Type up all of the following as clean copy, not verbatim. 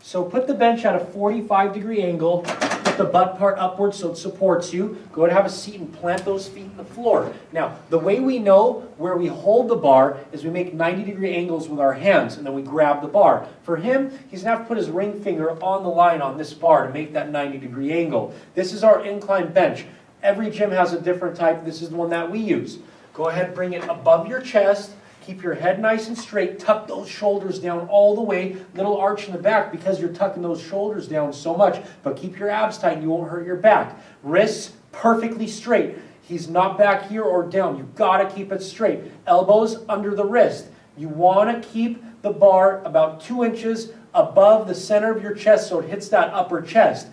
So put the bench at a 45-degree angle, put the butt part upwards so it supports you. Go and have a seat and plant those feet in the floor. Now, the way we know where we hold the bar is we make 90-degree angles with our hands, and then we grab the bar. For him, he's going to have to put his ring finger on the line on this bar to make that 90-degree angle. This is our incline bench. Every gym has a different type. This is the one that we use. Go ahead, bring it above your chest. Keep your head nice and straight. Tuck those shoulders down all the way. Little arch in the back because you're tucking those shoulders down so much. But keep your abs tight. You won't hurt your back. Wrists perfectly straight. He's not back here or down. You've got to keep it straight. Elbows under the wrist. You want to keep the bar about 2 inches above the center of your chest so it hits that upper chest.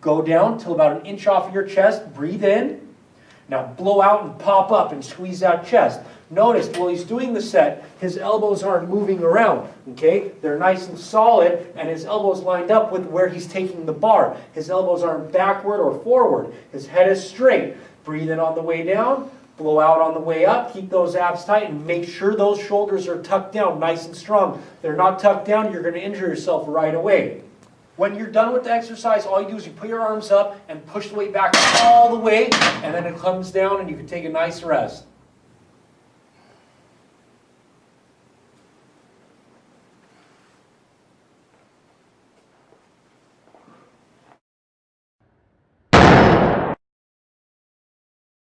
Go down till about 1 inch off of your chest. Breathe in. Now blow out and pop up and squeeze that chest. Notice while he's doing the set, his elbows aren't moving around, okay? They're nice and solid, and his elbows lined up with where he's taking the bar. His elbows aren't backward or forward. His head is straight. Breathe in on the way down, blow out on the way up. Keep those abs tight and make sure those shoulders are tucked down nice and strong. If they're not tucked down, you're going to injure yourself right away. When you're done with the exercise, all you do is you put your arms up and push the weight back all the way, and then it comes down and you can take a nice rest.